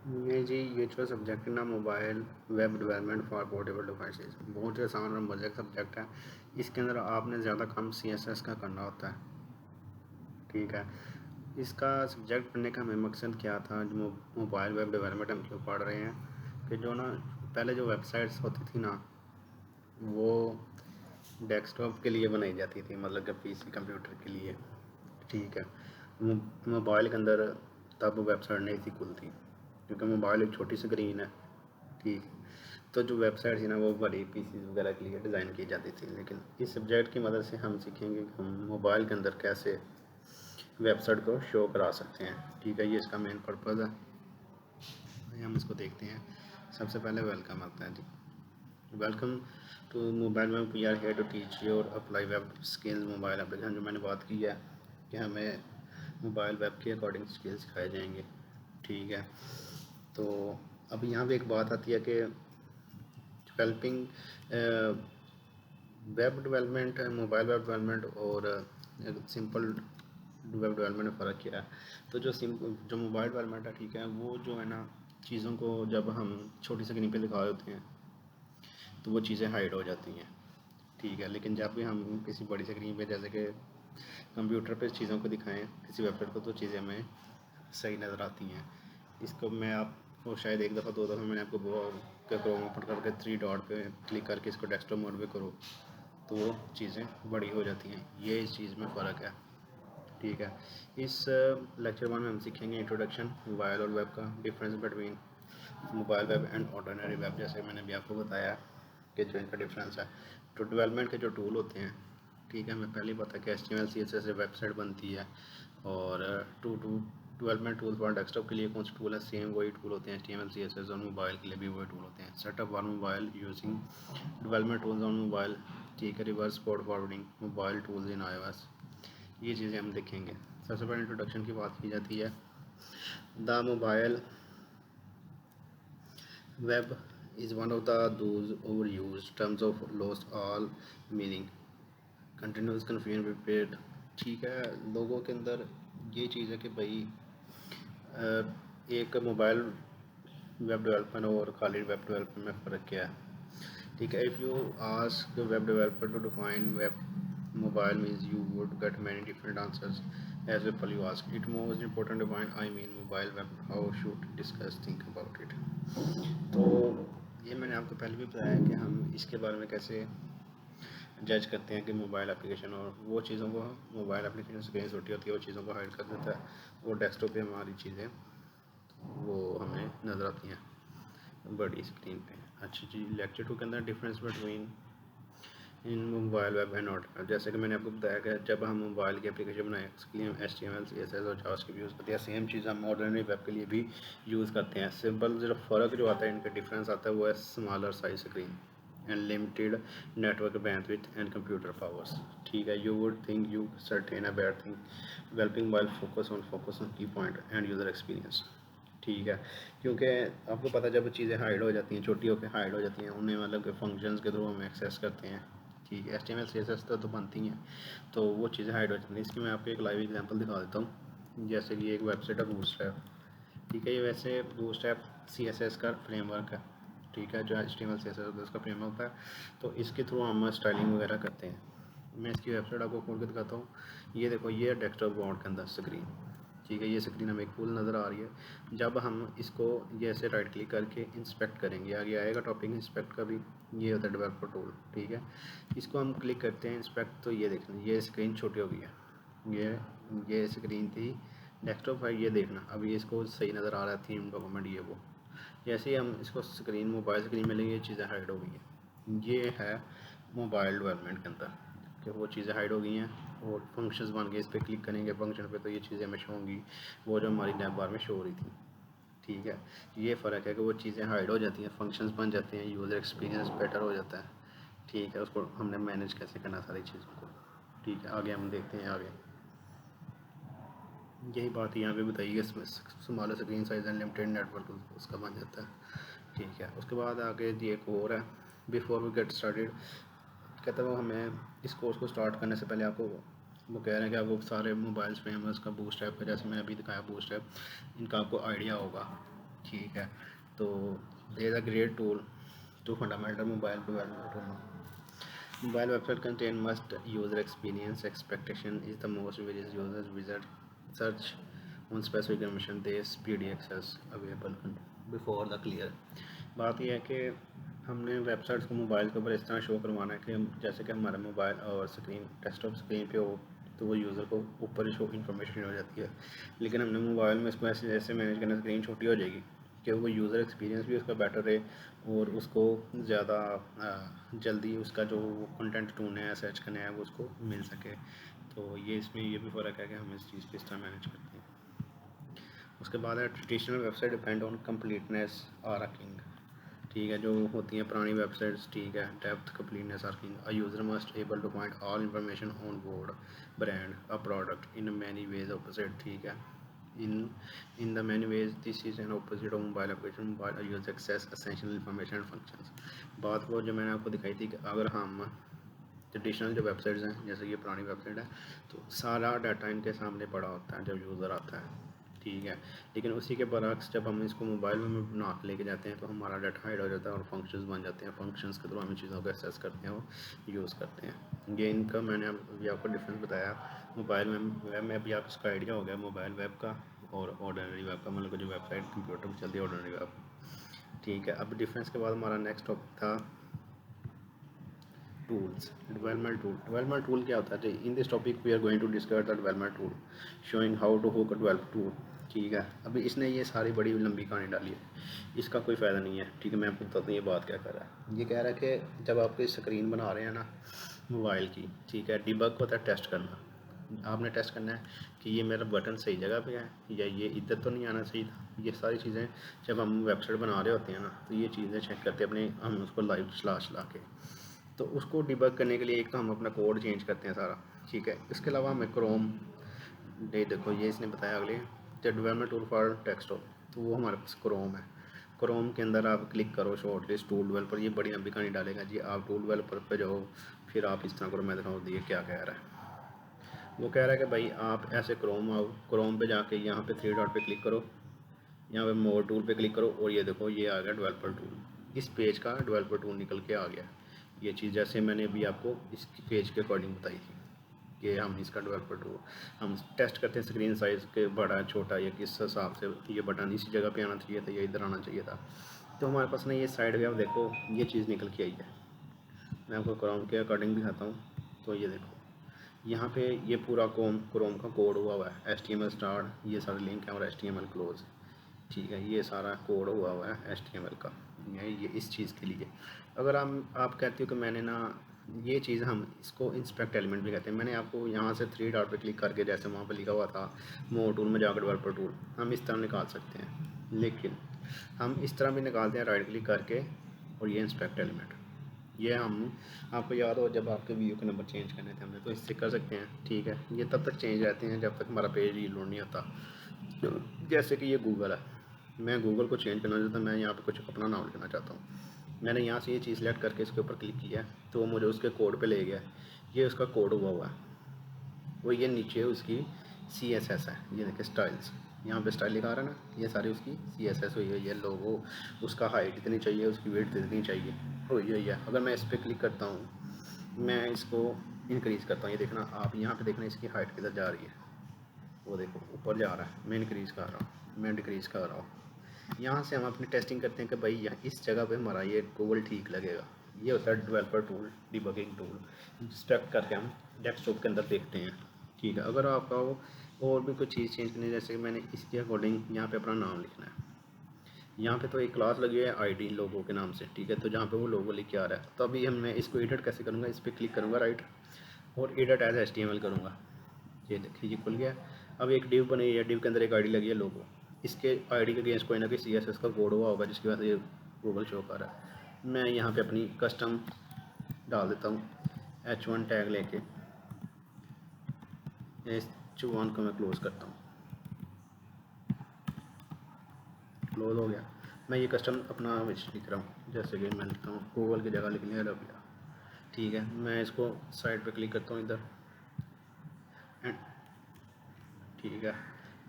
ये जी ये जो सब्जेक्ट है ना, mobile web development for portable devices, बहुत ही आसान और मजे का सब्जेक्ट है। इसके अंदर आपने ज़्यादा काम CSS का करना होता है। ठीक है, इसका सब्जेक्ट पढ़ने का हमें मकसद क्या था, जो मोबाइल वेब डेवलपमेंट हम क्यों पढ़ रहे हैं कि जो ना पहले जो वेबसाइट्स होती थी ना, वो डेस्कटॉप के लिए बनाई जाती थी, मतलब कि PC कंप्यूटर के लिए। ठीक है, मोबाइल के अंदर तब वेबसाइट नहीं थी खुलती, क्योंकि मोबाइल एक छोटी स्क्रीन है। ठीक, तो जो वेबसाइट थी ना, वो बड़ी PC वगैरह के लिए डिज़ाइन की जाती थी। लेकिन इस सब्जेक्ट की मदद से हम सीखेंगे कि हम मोबाइल के अंदर कैसे वेबसाइट को शो करा सकते हैं। ठीक है, ये इसका मेन पर्पज़ है। हम इसको देखते हैं। सबसे पहले वेलकम आता है जी। Welcome to mobile web, we are here to teach your apply web skills mobile application. जो मैंने बात की है कि हमें मोबाइल वेब के अकॉर्डिंग स्किल्स सिखाए जाएंगे। ठीक है, तो अब यहाँ पे एक बात आती है कि developing web development, mobile web development और सिंपल वेब डेवलपमेंट में फ़र्क क्या है। तो जो मोबाइल डेवलपमेंट है, ठीक है, वो जो है ना, चीज़ों को जब हम छोटी स्क्रीन पे दिखा देते हैं तो वो चीज़ें हाइड हो जाती हैं। ठीक है, लेकिन जब भी हम किसी बड़ी स्क्रीन पे, जैसे कि कंप्यूटर पे चीज़ों को दिखाएं किसी वेबसाइट को, तो चीज़ें हमें सही नज़र आती हैं। इसको मैं आपको शायद एक दफ़ा 2 दफ़ा मैंने आपको बोला कि क्रोम ओपन करके 3 डॉट पे क्लिक करके इसको डेस्कटॉप मोड पे करो, तो वो चीज़ें बड़ी हो जाती हैं। ये इस चीज़ में फ़र्क है। ठीक है, इस लेक्चर 1 में हम सीखेंगे इंट्रोडक्शन मोबाइल और वेब का, difference between mobile web and ordinary web. जैसे मैंने भी आपको बताया कि जो इनका डिफरेंस है, तो डेवलपमेंट के जो टूल होते हैं, ठीक है, हमें पहले ही पता है कि HTML CSS से वेबसाइट बनती है। और to to development tool for desktop के लिए कौन सा टूल है, सेम वही टूल होते हैं HTML CSS, और मोबाइल के लिए भी वही टूल होते हैं। Setup for mobile using development tools on mobile. ठीक है, reverse port forwarding mobile tools in iOS, ये चीज़ें हम देखेंगे। सबसे पहले इंट्रोडक्शन की बात की जाती है। The mobile web is one of the those overused terms of lost all meaning, continuous confusion repeat। ठीक है, लोगों के अंदर ये चीज़ है कि भाई एक मोबाइल वेब डेवलपर और खाली वेब डेवलपर में फ़र्क क्या है। ठीक है, if you ask web developer to define web mobile means you would get many different answers as people you ask it. Most important define I mean mobile web, how should discuss think about it. तो ये मैंने आपको पहले भी बताया कि हम इसके बारे में कैसे जज करते हैं कि मोबाइल एप्लीकेशन, और वो चीज़ों को, मोबाइल एप्लीकेशन स्क्रीन छोटी होती है, वो चीज़ों को हाइड कर देता है। वो डेस्कटॉप पे हमारी चीज़ें वो हमें नज़र आती हैं बड़ी स्क्रीन पे। अच्छा जी, लेक्चर 2 के अंदर difference between in mobile web and not. जैसे कि मैंने आपको बताया कि जब हम मोबाइल की एप्लीकेशन बनाए, इसके लिए हम HTML CSS और जावास्क्रिप्ट यूज़ करते हैं। सेम चीज़ हम ऑर्डिनरी वेब के लिए भी यूज़ करते हैं। सिंपल जो फ़र्क जो आता है, इनका डिफरेंस आता है, वो है smaller size screen and limited network bandwidth and computer powers. ठीक है, you would think you certain a bad thing developing while focus on की पॉइंट एंड यूज़र एक्सपीरियंस। ठीक है, क्योंकि आपको पता है जब चीज़ें हाइड हो जाती हैं, छोटी होकर हाइड हो जाती हैं, उन्हें मतलब कि फंक्शंस के थ्रू हम एक्सेस करते हैं। ठीक है, HTML CSS तो बनती हैं, तो वो चीज़ें हाइड हो जाती हैं। इसकी मैं आपको एक लाइव एग्जांपल दिखा देता हूँ। जैसे कि एक वेबसाइट है बूटस्ट्रैप। ठीक है, ये वैसे बूटस्ट्रैप CSS का फ्रेमवर्क है। ठीक है, जो HTML CSS होता है उसका फ्रेमवर्क होता है, तो इसके थ्रू हम स्टाइलिंग वगैरह करते हैं। मैं इसकी वेबसाइट आपको खोल के दिखाता हूँ। ये देखो, ये डेस्कटॉप मोड के अंदर स्क्रीन। ठीक है, ये स्क्रीन हमें फुल नज़र आ रही है। जब हम इसको ये ऐसे राइट क्लिक करके इंस्पेक्ट करेंगे, आगे आएगा टॉपिक इंस्पेक्ट का भी, ये होता है डेवलपर टूल। ठीक है, इसको हम क्लिक करते हैं इंस्पेक्ट, तो ये देखना, ये स्क्रीन छोटी हो गई है। ये स्क्रीन थी डेस्कटॉप है, ये देखना अभी इसको सही नज़र आ रहा है, थीम डॉक्यूमेंट ये वो। जैसे ही हम इसको स्क्रीन मोबाइल स्क्रीन में लेंगे, ये चीज़ें हाइड हो गई हैं। ये है मोबाइल डेवलपमेंट के अंदर कि वो चीज़ें हाइड हो गई हैं और फंक्शंस बन गए। इस पर क्लिक करेंगे फंक्शन पे, तो ये चीज़ें हमें शो होंगी, वो जो हमारी नैप बार में शो हो रही थी। ठीक है, ये फ़र्क है कि वो चीज़ें हाइड हो जाती हैं, फंक्शंस बन जाते हैं, यूज़र एक्सपीरियंस बेटर हो जाता है। ठीक है, उसको हमने मैनेज कैसे करना सारी चीज़ों को। ठीक है, आगे हम देखते हैं। आगे यही बात यहाँ पे बताई है, smaller screen size and limited network उसका बन जाता है। ठीक है, उसके बाद आगे जी एक और है, बिफोर वी गेट स्टार्टेड। कहता है वो हमें इस कोर्स को स्टार्ट करने से पहले आपको वो कह रहे हैं कि आपको सारे मोबाइल फ्रेमवर्क्स का, बूटस्ट्रैप का, जैसे मैंने अभी दिखाया बूटस्ट्रैप, इनका आपको आइडिया होगा। ठीक है। तो there a great tool to fundamental mobile development. Mobile website contain must user experience expectation is the most various users visit search on specific information they speedy access available before the clear। बात यह है कि हमने websites को mobile के ऊपर इस तरह शो करवाना है कि जैसे कि हमारा मोबाइल और स्क्रीन डेस्कटॉप स्क्रीन पे हो तो वो यूज़र को ऊपर ही शो इन्फॉर्मेशन हो जाती है, लेकिन हमने मोबाइल में इसको ऐसे ऐसे मैनेज करना स्क्रीन छोटी हो जाएगी कि वो यूज़र एक्सपीरियंस भी उसका बेटर रहे और उसको ज़्यादा जल्दी उसका जो कंटेंट ढूंढना है सर्च करना है वो उसको मिल सके। तो ये इसमें ये भी फ़र्क है कि हम इस चीज़ को इस तरह मैनेज करते हैं। उसके बाद है traditional website depend on completeness are king. ठीक है, जो होती हैं पुरानी वेबसाइट्स, ठीक है, depth completeness are king. A user must able to find all information on board brand a product in many ways opposite. ठीक है, in the many ways this is an opposite of mobile application। mobile use access essential information and functions। बात वो जो मैंने आपको दिखाई थी कि अगर हम ट्रेडिशनल जो वेबसाइट्स हैं जैसे ये पुरानी वेबसाइट है तो सारा डाटा इनके सामने पड़ा होता है जब यूज़र आता है, ठीक है, लेकिन उसी के बरक्स जब हम इसको मोबाइल में बना के लेके जाते हैं तो हमारा डाटा हाइड हो जाता है और फंक्शंस बन जाते हैं, फंक्शंस के थ्रू हम चीज़ों को एक्सेस करते हैं और यूज़ करते हैं। ये इनका मैंने अभी आपको डिफरेंस बताया। मोबाइल में वेब में अभी आपको इसका आइडिया हो गया मोबाइल वेब का और ऑर्डिनरी वेब का, मतलब जो वेबसाइट कंप्यूटर पर चलती है ऑर्डिनरी वेब। ठीक है, अब डिफरेंस के बाद हमारा नेक्स्ट टॉपिक था टूल्स। डेवलपमेंट टूल क्या होता है? In this topic we are going to discuss the development tool showing how to hook a develop tool. ठीक है, अभी इसने ये सारी बड़ी लंबी कहानी डाली है, इसका कोई फ़ायदा नहीं है। ठीक है, मैं आपको बताता हूँ ये बात क्या कर रहा है। ये कह रहा है कि जब आप कोई स्क्रीन बना रहे हैं ना मोबाइल की, ठीक है, डिबग होता है टेस्ट करना। आपने टेस्ट करना है कि ये मेरा बटन सही जगह पे है या ये इधर तो नहीं आना चाहिए था। ये सारी चीज़ें जब हम वेबसाइट बना रहे होते हैं ना तो ये चीज़ें चेक करते हैं अपने, हम उसको लाइव चला के। तो उसको डिबग करने के लिए एक तो हम अपना कोड चेंज करते हैं सारा, ठीक है। इसके अलावा हमें क्रोम दे, देखो ये इसने बताया अगले डेवलपमेंट टूल फॉर डेस्कटॉप, तो वो हमारे पास क्रोम है। क्रोम के अंदर आप क्लिक करो शॉर्ट लिस्ट टूल डेवलपर, ये बड़ी लंबी कहानी डालेगा जी। आप टूल डेवलपर पे जाओ, फिर आप इस तरह करो, मैं दिखाऊँ दिए क्या कह रहा है। वो कह रहा है कि भाई आप ऐसे क्रोम आओ, क्रोम पे जाके यहाँ पे थ्री डॉट पे क्लिक करो, यहाँ पे मोर टूल पे क्लिक करो और ये देखो ये आ गया डेवलपर टूल। इस पेज का डेवलपर टूल निकल के आ गया। ये चीज़ जैसे मैंने अभी आपको इस पेज के अकॉर्डिंग बताई थी कि हम इसका डेवलपर टूल हम टेस्ट करते हैं स्क्रीन साइज़ के बड़ा छोटा या किस हिसाब से ये बटन इसी जगह पे आना चाहिए था या इधर आना चाहिए था। तो हमारे पास ना ये साइड में आप देखो ये चीज़ निकल के आई है। मैं आपको क्रोम के अकॉर्डिंग दिखाता हूँ। तो ये देखो यहाँ पे ये पूरा क्रोम का कोड हुआ है HTML स्टार्ट, ये सारे लिंक है और HTML क्लोज। ठीक है, ये सारा कोड हुआ है HTML का, ये इस चीज़ के लिए। अगर आप कहते हो कि मैंने ना ये चीज़, हम इसको इंस्पेक्ट एलिमेंट भी कहते हैं। मैंने आपको यहाँ से थ्री डॉट पे क्लिक करके जैसे वहाँ पे लिखा हुआ था मोर टूल में जाकर डेवलपर टूल, हम इस तरह निकाल सकते हैं, लेकिन हम इस तरह भी निकालते हैं राइट क्लिक करके और ये इंस्पेक्ट एलिमेंट। ये हम आपको याद हो जब आपके व्यू के नंबर चेंज करने थे हमने, तो इससे कर सकते हैं। ठीक है, ये तब तक चेंज रहते हैं जब तक हमारा पेज रीलोड नहीं होता। जैसे कि ये गूगल है, मैं गूगल को चेंज करना चाहता हूँ, मैं यहाँ पे कुछ अपना नाम लिखना चाहता हूँ। मैंने यहाँ से ये चीज़ सेलेक्ट करके इसके ऊपर क्लिक किया तो वो मुझे उसके कोड पे ले गया। ये उसका कोड हुआ है, वो ये नीचे उसकी CSS है, ये देखिए स्टाइल्स, यहाँ पे स्टाइल लिखा रहा है ना, ये सारी उसकी CSS हुई है। ये लोगो उसका हाइट इतनी चाहिए, उसकी वेट इतनी चाहिए, हुई है। अगर मैं इस पर क्लिक करता हूँ, मैं इसको इंक्रीज़ करता हूँ, ये देखना आप यहाँ पे देखना इसकी हाइट किधर जा रही है, वो देखो ऊपर जा रहा है। मैं इंक्रीज़ कर रहा हूँ, मैं डिक्रीज़ कर रहा हूँ। यहाँ से हम अपनी टेस्टिंग करते हैं कि भाई यहाँ इस जगह पे हमारा ये कोड ठीक लगेगा। ये होता है developer tool, debugging tool, inspect करके हम डेस्कटॉप के अंदर देखते हैं। ठीक है, अगर आपका वो और भी कुछ चीज़ चेंज करनी है, जैसे कि मैंने इसके अकॉर्डिंग यहाँ पे अपना नाम लिखना है। यहाँ पे तो एक क्लास लगी है ID लोगो के नाम से, ठीक है, तो जहाँ पे वो लोगो लिख के आ रहा है, तो अभी मैं इसको एडिट कैसे करूँगा, इस पर क्लिक करूँगा राइट और एडिट एज HTML करूँगा। ये देखिए ये खुल गया। अब एक डिव बनी है, डिव के अंदर एक ID लगी है लोगो, इसके ID के अगेंस्ट कोई ना कोई CSS का कोड हुआ होगा जिसकी वजह से ये गूगल शो कर रहा है। मैं यहाँ पे अपनी कस्टम डाल देता हूँ H1 टैग लेके, H1 को मैं क्लोज़ करता हूँ, क्लोज हो गया। मैं ये कस्टम अपना लिख रहा हूँ, जैसे कि मैं लिखता हूँ गूगल की जगह लिख लिया रबिया। ठीक है, मैं इसको साइड पे क्लिक करता हूँ इधर एंड, ठीक है,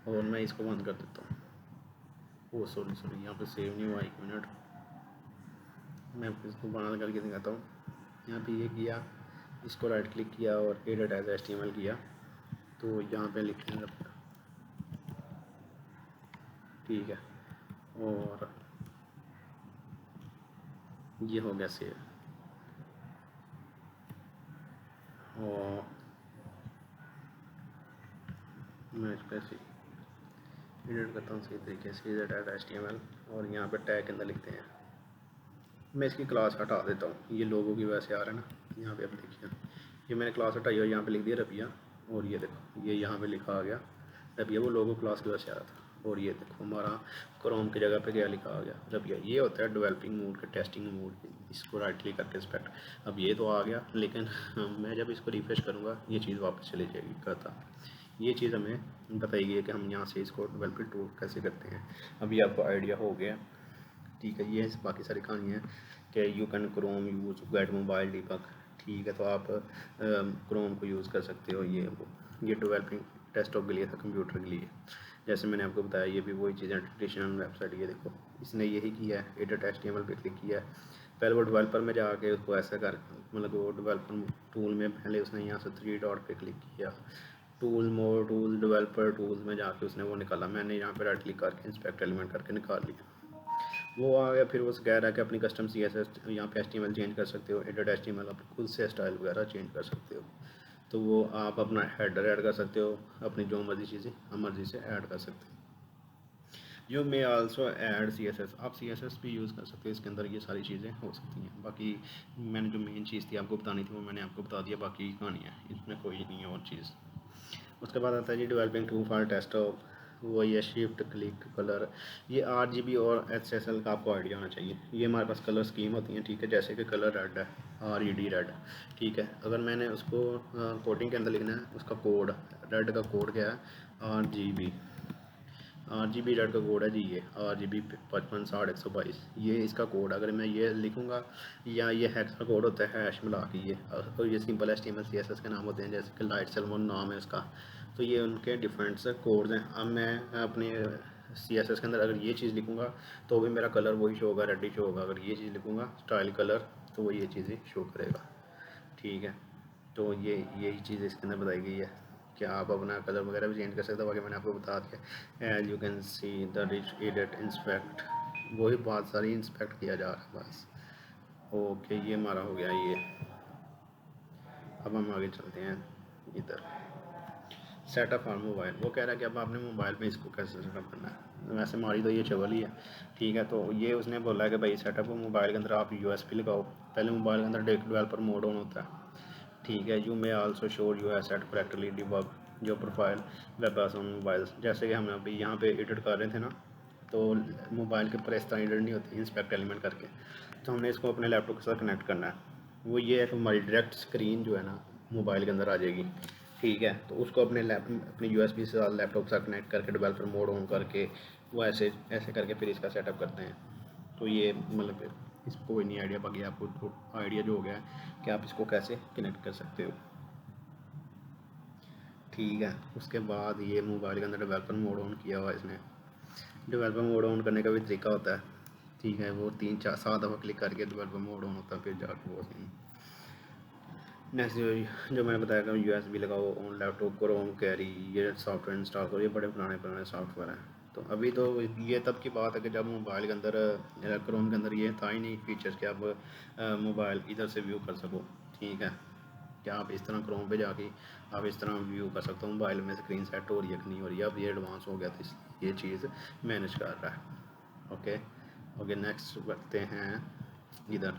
और मैं इसको बंद कर देता हूँ। ओ सॉरी सॉरी, यहाँ पे सेव नहीं हुआ, 1 मिनट मैं इसको बना करके दिखाता हूँ। यहाँ पे ये किया, इसको राइट क्लिक किया और एडिट एज HTML किया, तो यहाँ पे लिखेंगे, ठीक है, और ये हो गया सेव। और मैं इस पर एडिट करता हूँ सही तरीके से, एडिट एज HTML, और यहाँ पे टैग के अंदर लिखते हैं। मैं इसकी क्लास हटा देता हूँ, ये लोगों की वजह से आ रहा है ना। यहाँ पे आप देखिए, ये मैंने क्लास हटाई और यहाँ पे लिख दिया रबिया, और ये देखो ये यहाँ पे लिखा आ गया रबिया, वो लोगो क्लास की वजह से आ रहा था। और ये देखो हमारा क्रोम की जगह पे क्या लिखा आ गया, रबिया। ये होता है डेवलपिंग मोड का टेस्टिंग मोड, इसको राइट क्लिक करके इंस्पेक्ट। अब ये तो आ गया, लेकिन मैं जब इसको रिफ्रेश करूँगा ये चीज़ वापस चली जाएगी कहता। ये चीज़ हमें बताई है कि हम यहाँ से इसको डेवलपिंग टूल कैसे करते हैं। अभी आपको आइडिया हो गया, ठीक है। ये बाकी सारी कहानी है कि you can Chrome use get mobile debug, ठीक है। तो आप क्रोम को यूज़ कर सकते हो। ये डेवलपिंग डेस्कटॉप के लिए था, कंप्यूटर के लिए। जैसे मैंने आपको बताया, ये भी वही चीज़ें, ट्रेडिशनल वेबसाइट। ये देखो इसने यही किया है, एडिट HTML पे क्लिक किया है। पहले वो डेवलपर में जाके उसको ऐसा कर, मतलब वो डेवलपर टूल में पहले उसने यहाँ से 3 डॉट पे क्लिक किया, टूल मोर टूल डेवलपर टूल्स में जाके उसने वो निकाला। मैंने यहाँ पे राइट क्लिक करके इंस्पेक्ट एलिमेंट करके निकाल लिया, वो आ गया। फिर वो कह रहा है कि अपनी कस्टम CSS यहाँ पे HTML चेंज कर सकते हो, एडिट HTML आप खुद से स्टाइल वगैरह चेंज कर सकते हो। तो वो आप अपना हेडर ऐड कर सकते हो, अपनी जो मर्जी चीज़ें हम मर्जी से ऐड कर सकते हो। You may also add CSS, आप CSS भी यूज़ कर सकते हो, इसके अंदर ये सारी चीज़ें हो सकती हैं। बाकी मैंने जो मेन चीज़ थी आपको बतानी थी वो मैंने आपको बता दिया, बाकी कहानी है, इसमें कोई नहीं है और चीज़। उसके बाद आता है जी डेवलपिंग टू फॉर डेस्कटॉप, वही है शिफ्ट क्लिक कलर। ये RGB और HSL का आपको आइडिया होना चाहिए। ये हमारे पास कलर स्कीम होती है, ठीक है। जैसे कि कलर रेड है, RED रेड, ठीक है। अगर मैंने उसको कोडिंग के अंदर लिखना है, उसका कोड रेड का कोड क्या है, RGB रेड का कोड है जी, ये RGB 5560 122, ये इसका कोड। अगर मैं ये लिखूँगा, या ये हैश का कोड होता है हैश मिला के, ये और ये सिंपल HTML CSS के नाम होते हैं, जैसे कि लाइट सेलमोन नाम है उसका। तो ये उनके डिफरेंट से कोड्स हैं। अब मैं अपने CSS के अंदर अगर ये चीज़ लिखूँगा तो भी मेरा कलर वही शो होगा, रेड ही शो होगा। अगर ये चीज़ लिखूँगा स्टाइल कलर, तो वो ये चीज़ ही शो करेगा, ठीक है। तो यही चीज़ इसके अंदर बताई गई है कि आप अपना कलर वगैरह भी चेंज कर सकते हो। बाकी मैंने आपको बता दिया, as you can see the rich edit inspect, वही बहुत सारी इंस्पेक्ट किया जा रहा है बस। ओके, ये हमारा हो गया ये। अब हम आगे चलते हैं इधर, सेटअप फॉर मोबाइल। वो कह रहा है कि अब आपने मोबाइल में इसको कैसे सेटअप करना है। वैसे हमारी तो ये चवल ही है, ठीक है। तो ये उसने बोला है कि भाई सेटअप मोबाइल के अंदर आप USB लगाओ। पहले मोबाइल के अंदर डेवलपर मोड ऑन होता है, ठीक है। You may also sure you have set correctly debug जो प्रोफाइल वेब ऑन मोबाइल। जैसे कि हम अभी यहाँ पे एडिट कर रहे थे ना, तो मोबाइल के ऊपर इस तरह एडिट नहीं होती इंस्पेक्ट एलिमेंट करके। तो हमने इसको अपने लैपटॉप के साथ कनेक्ट करना है। वो ये है कि हमारी डायरेक्ट स्क्रीन जो है ना मोबाइल के अंदर आ जाएगी, ठीक है। तो उसको अपने USB से लैपटॉप के साथ कनेक्ट करके डेवलपर मोड ऑन करके वो ऐसे ऐसे करके फिर इसका सेटअप करते हैं। तो ये मतलब इसको कोई नहीं आइडिया, बाकी आपको तो आइडिया जो हो गया है कि आप इसको कैसे कनेक्ट कर सकते हो, ठीक है। उसके बाद ये मोबाइल के अंदर डेवलपर मोड ऑन किया हुआ है इसने। डेवलपर मोड ऑन करने का भी तरीका होता है, ठीक है। वो 3 4 7 दफ़ा क्लिक करके डेवलपर मोड ऑन होता है, फिर जाकर वो नेक्स्ट जो मैंने बताया कि USB लगाओ ऑन लैपटॉप, क्रोम कैरी, ये सॉफ्टवेयर इंस्टॉल करो। ये बड़े पुराने सॉफ्टवेयर हैं। तो अभी तो ये तब की बात है कि जब मोबाइल के अंदर क्रोम के अंदर ये था ही नहीं फीचर्स कि आप मोबाइल इधर से व्यू कर सको, ठीक है। क्या आप इस तरह क्रोम पे जाके आप इस तरह व्यू कर सकते हो मोबाइल में, स्क्रीन सेट हो रही है कि नहीं हो रही है। अब ये एडवांस हो गया, तो इसलिए ये चीज़ मैनेज कर रहा है। ओके नेक्स्ट बढ़ते हैं इधर।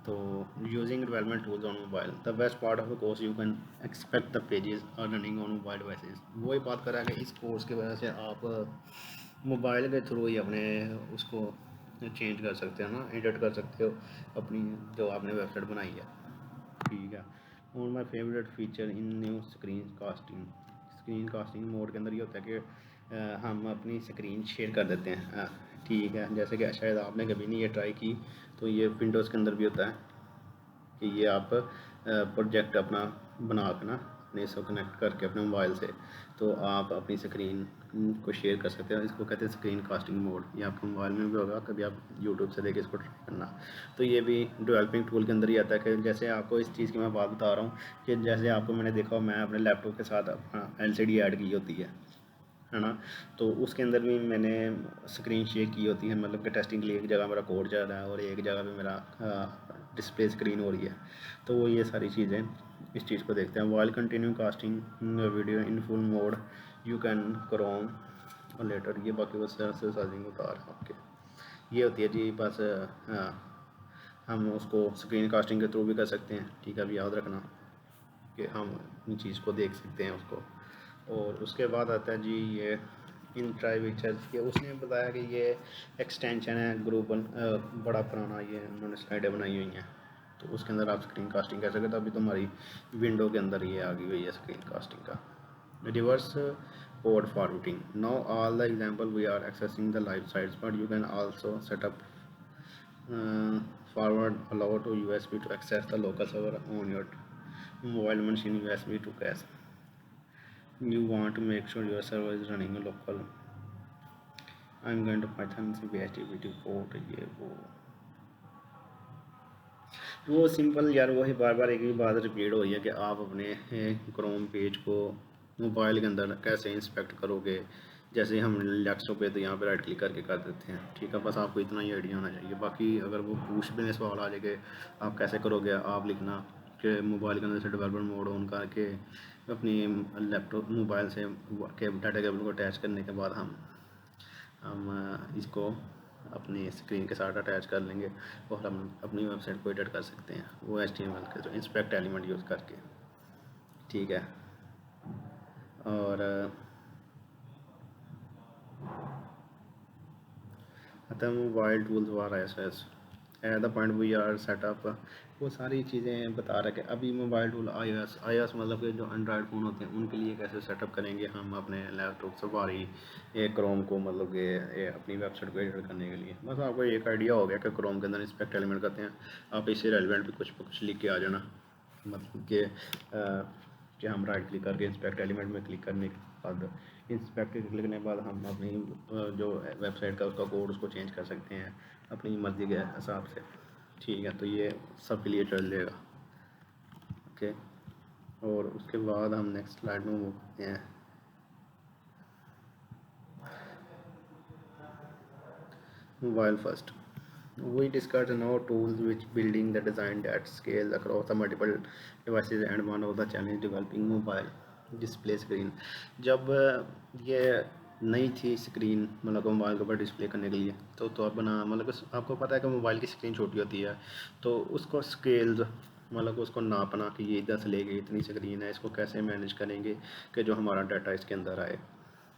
तो using development tools on mobile, the best part of the course you can expect the pages are running on mobile devices. वही बात कर रहा है कि इस कोर्स की वजह से आप मोबाइल के थ्रू ही अपने उसको चेंज कर सकते हो ना, एडिट कर सकते हो अपनी जो आपने वेबसाइट बनाई है, ठीक है। On my favourite feature in new screen casting mode के अंदर ये होता है कि हम अपनी स्क्रीन शेयर कर देते हैं, ठीक है। जैसे कि शायद आपने कभी नहीं ये ट्राई की, तो ये विंडोज़ के अंदर भी होता है कि ये आप प्रोजेक्ट अपना बना के ना अपने इसको कनेक्ट करके अपने मोबाइल से, तो आप अपनी स्क्रीन को शेयर कर सकते हैं। इसको कहते हैं स्क्रीन कास्टिंग मोड। ये आपके मोबाइल में भी होगा, कभी आप यूट्यूब से देख इसको ट्राई करना। तो ये भी डेवलपिंग टूल के अंदर ही आता है कि जैसे आपको इस चीज़ की मैं बात बता रहा हूँ कि जैसे आपको मैंने देखा मैं अपने लैपटॉप के साथ LCD ऐड की होती है ना। तो उसके अंदर भी मैंने स्क्रीन शेयर की होती है, मतलब कि टेस्टिंग के लिए एक जगह मेरा कोड जा रहा है और एक जगह पे मेरा डिस्प्ले स्क्रीन हो रही है। तो वो ये सारी चीज़ें इस चीज़ को देखते हैं। While continue casting video in full mode you can Chrome और लेटर, ये बाकी बस चार्जिंग उतार आपके ये होती है जी बस। हाँ, हम उसको स्क्रीन कास्टिंग के थ्रू भी कर सकते हैं, ठीक है। अभी याद रखना कि हम इन चीज़ को देख सकते हैं उसको। और उसके बाद आता है जी ये इन ट्राई पिक्चर्स, ये उसने बताया कि ये एक्सटेंशन है ग्रुप बड़ा पुराना, ये उन्होंने स्लाइडें बनाई हुई हैं। तो उसके अंदर आप स्क्रीन कास्टिंग कर सकते हो। तो अभी तुम्हारी विंडो के अंदर ये आ गई हुई है स्क्रीन कास्टिंग का। Reverse code forwarding. Now all the example we are accessing the live sites, but you can also set up forward allow to USB to access the local server on your mobile machine USB to cache. You want to make sure your server is running local. I'm going to Python CPHTPT port ये वो simple यार, वही बार बार एक ही बात repeat हो रही है कि आप अपने क्रोम पेज को मोबाइल के अंदर कैसे इंस्पेक्ट करोगे। जैसे हम डेस्कटॉप पे तो यहाँ पे राइट क्लिक करके कर देते हैं, ठीक है। बस आपको इतना ही आइडिया होना चाहिए। बाकी अगर वो पूछ भी सवाल आ जाए कि आप कैसे करोगे, आप लिखना कि मोबाइल के अंदर से डेवलपर मोड ऑन करके अपनी लैपटॉप मोबाइल से डाटा केबल को अटैच करने के बाद हम इसको अपनी स्क्रीन के साथ अटैच कर लेंगे और हम अपनी वेबसाइट को एडिट कर सकते हैं वो HTML के जो इंस्पेक्ट एलिमेंट यूज़ करके, ठीक है। और आता है mobile tools wars at the point we are set up, वो सारी चीज़ें बता रहा है कि अभी मोबाइल टूल iOS मतलब कि जो एंड्रॉयड फ़ोन होते हैं उनके लिए कैसे सेटअप करेंगे हम अपने लैपटॉप सफारी ये क्रोम को, मतलब कि ये अपनी वेबसाइट को एडिट करने के लिए। बस आपको एक आइडिया हो गया कि क्रोम के अंदर इंस्पेक्ट एलिमेंट करते हैं। आप इससे रेलिवेंट भी कुछ लिख के आ जाना, मतलब कि हम राइट क्लिक करके इंस्पेक्ट एलिमेंट में क्लिक करने के बाद इंस्पेक्ट क्लिक करने के बाद हम अपनी जो वेबसाइट का उसका कोड उसको चेंज कर सकते हैं अपनी मर्ज़ी के हिसाब से, ठीक है। तो ये सब के लिए चल जाएगा, ओके। और उसके बाद हम नेक्स्ट स्लाइड में मूव करते हैं। Mobile first we discussed now tools which building the design that scale across the multiple devices and one of the challenge developing mobile display screen। जब ये नई थी स्क्रीन, मतलब मोबाइल के ऊपर डिस्प्ले करने के लिए, तो आप बना मतलब आपको पता है कि मोबाइल की स्क्रीन छोटी होती है, तो उसको स्केल मतलब उसको नापना कि ये इधर से लेके इतनी स्क्रीन है, इसको कैसे मैनेज करेंगे कि जो हमारा डाटा इसके अंदर आए,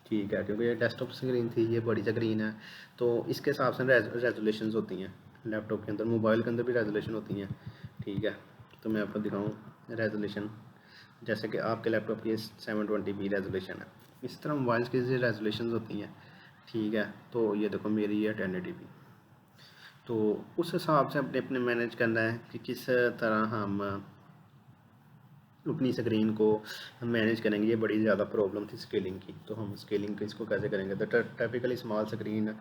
ठीक है। क्योंकि ये डेस्कटॉप स्क्रीन थी, ये बड़ी स्क्रीन है, तो इसके हिसाब से रेजोल्यूशंस होती हैं लैपटॉप के अंदर, मोबाइल के अंदर भी रेजोल्यूशन होती हैं, ठीक है। तो मैं आपको दिखाऊँ रेजोल्यूशन, जैसे कि आपके लैपटॉप की 720p रेजोल्यूशन है, इस तरह मोबाइल की रेजोल्यूशन होती हैं, ठीक है। तो ये देखो मेरी है 1080p, तो उस हिसाब से अपने अपने मैनेज करना है कि किस तरह हम अपनी स्क्रीन को मैनेज करेंगे। ये बड़ी ज़्यादा प्रॉब्लम थी स्केलिंग की, तो हम स्केलिंग इसको कैसे करेंगे। तो typically small screen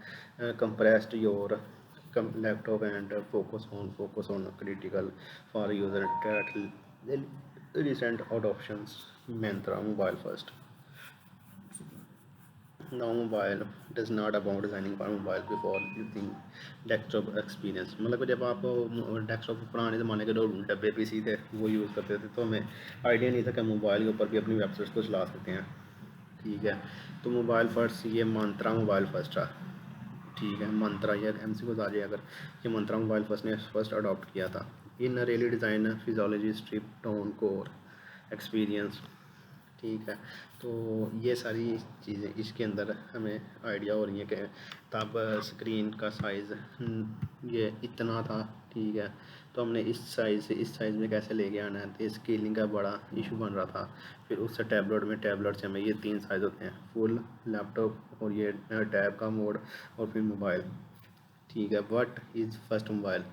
compressed your laptop and focus on critical for user recent adoptions Mantra mobile first. Now mobile does not about designing for mobile before using desktop experience, मतलब जब आप डेस्कटॉप पुराने ज़माने के जो डब्बे पीसी थे वो यूज़ करते थे, तो हमें आइडिया नहीं था कि मोबाइल के ऊपर भी अपनी वेबसाइट्स को चला सकते हैं, ठीक है। तो मोबाइल फर्स्ट ये मंत्रा मोबाइल फर्स्ट था, ठीक है। मंत्रा या MC को आ जाए अगर, ये मंत्रा मोबाइल फर्स्ट ने फर्स्ट अडॉप्ट किया था in really design philosophy strip tone core experience, ठीक है। तो ये सारी चीज़ें इसके अंदर हमें आइडिया हो रही है कि तब स्क्रीन का साइज़ ये इतना था, ठीक है। तो हमने इस साइज़ से इस साइज़ में कैसे लेके आना है, तो स्केलिंग का बड़ा इशू बन रहा था। फिर उससे टैबलेट से हमें ये 3 साइज़ होते हैं, फुल लैपटॉप और ये टैब का मोड और फिर मोबाइल, ठीक है। व्हाट इज़ फर्स्ट मोबाइल,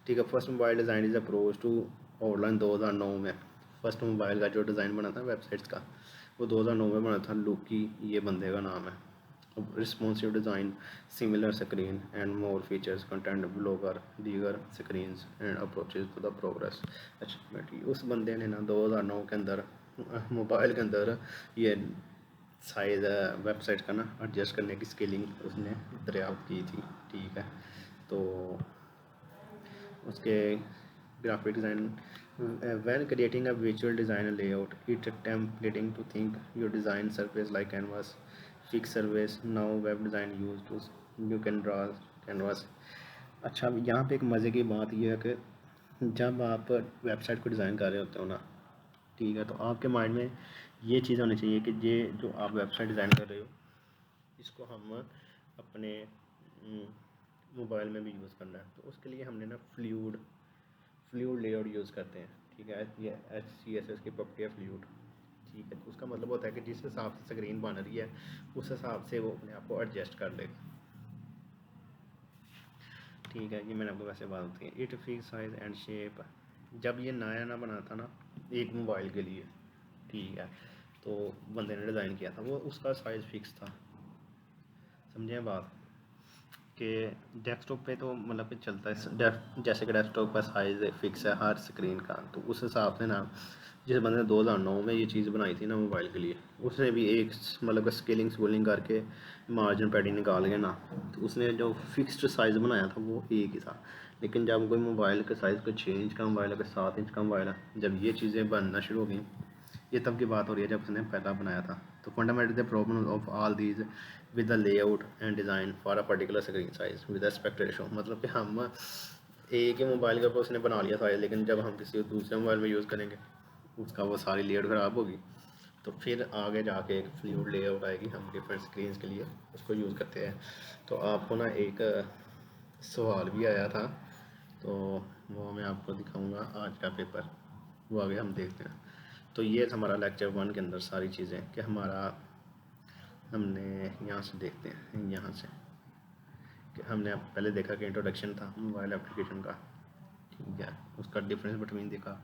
ठीक है। First mobile design is approach to outline 2009 में फर्स्ट मोबाइल का जो डिज़ाइन बना था वेबसाइट्स का, वो 2009 में बना था। लुकी ये बंदे का नाम है। Responsive design, similar screen and more features, content blogger, bigger screens and approaches to the progress achievement. उस बंदे ने ना 2009 के अंदर मोबाइल के अंदर ये साइज़ वेबसाइट का ना एडजस्ट करने की स्किलिंग उसने दरियाफ्त की थी। ठीक है, तो उसके graphic design, when creating a visual design layout, it templating to think your design surface like canvas, fixed surface. Now web design used to you can draw canvas। अच्छा, यहाँ पे एक मज़े की बात यह है कि जब आप वेबसाइट को डिज़ाइन कर रहे होते हो ना, ठीक है, तो आपके माइंड में ये चीज़ होनी चाहिए कि ये जो आप वेबसाइट डिज़ाइन कर रहे हो इसको हम अपने मोबाइल में भी यूज़ करना है। तो उसके लिए हमने ना फ्लूइड लेआउट यूज़ करते हैं। ठीक है, ये HCSS की प्रॉपर्टी है फ्लूइड। ठीक है, तो उसका मतलब होता है कि जिस हिसाब से स्क्रीन बन रही है उस हिसाब से वो अपने आप को एडजस्ट कर लेगा। ठीक है, ये मैंने आपको वैसे बात होती है। It fix size and shape, जब ये नया ना बना था ना एक मोबाइल के लिए, ठीक है, तो बंदे ने डिज़ाइन किया था, वो उसका साइज़ फिक्स था। समझे बात कि डेस्कटॉप पे तो मतलब कि चलता है जैसे कि डेस्कटॉप का साइज़ फिक्स है हर स्क्रीन का, तो उस हिसाब से ना जिस बंदे ने 2009 में ये चीज़ बनाई थी ना मोबाइल के लिए, उसने भी एक मतलब स्केलिंग करके मार्जिन पैडिंग निकाल के ना, तो उसने जो फिक्स्ड साइज़ बनाया था वो एक ही था। लेकिन जब कोई मोबाइल के साइज़ को 6 इंच का मोबाइल है, 7 इंच का मोबाइल है, जब ये चीज़ें बनना शुरू हो गई, ये तब की बात हो रही है जब उसने पहला बनाया था। तो fundamental the problem of all these with the layout and design for a particular screen size with aspect ratio. मतलब कि हम एक ही मोबाइल के ऊपर उसने बना लिया साइज, लेकिन जब हम किसी दूसरे मोबाइल में यूज़ करेंगे उसका वो सारी लेआउट ख़राब होगी। तो फिर आगे जाके एक फ्लूइड लेआउट आएगी, हम डिफरेंट स्क्रीन के लिए उसको यूज़ करते हैं। तो आपको ना एक सवाल भी आया था, तो वो मैं आपको दिखाऊंगा आज का पेपर, वो आगे हम देखते हैं। तो ये था हमारा लेक्चर 1 के अंदर सारी चीज़ें कि हमारा हमने यहाँ से देखते हैं, यहाँ से कि हमने पहले देखा कि इंट्रोडक्शन था मोबाइल एप्लीकेशन का। ठीक है, उसका डिफरेंस बिटवीन देखा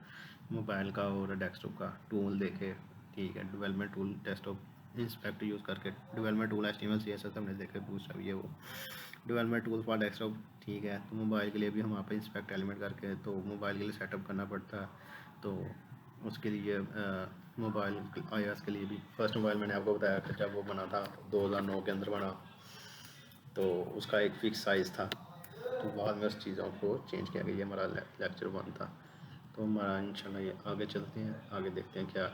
मोबाइल का और डेस्कटॉप का, टूल देखे। ठीक है, development tool desktop inspect use करके, डेवलपमेंट टूल HTML CSS हमने देखे, बूटस्ट्रैप ये वो डेवलपमेंट टूल फॉर डेस्कटॉप। ठीक है, तो मोबाइल के लिए भी हम वहाँ पे इंस्पेक्ट एलिमेंट करके, तो मोबाइल के लिए सेटअप करना पड़ता है। तो उसके लिए मोबाइल iOS के लिए भी फर्स्ट मोबाइल मैंने आपको बताया कि जब वो बना था 2009 के अंदर बना, तो उसका एक फ़िक्स साइज़ था, तो बाद में उस चीज़ों को चेंज किया गया। ये हमारा लेक्चर 1 था। तो हमारा इंशाल्लाह ये आगे चलते हैं, आगे देखते हैं क्या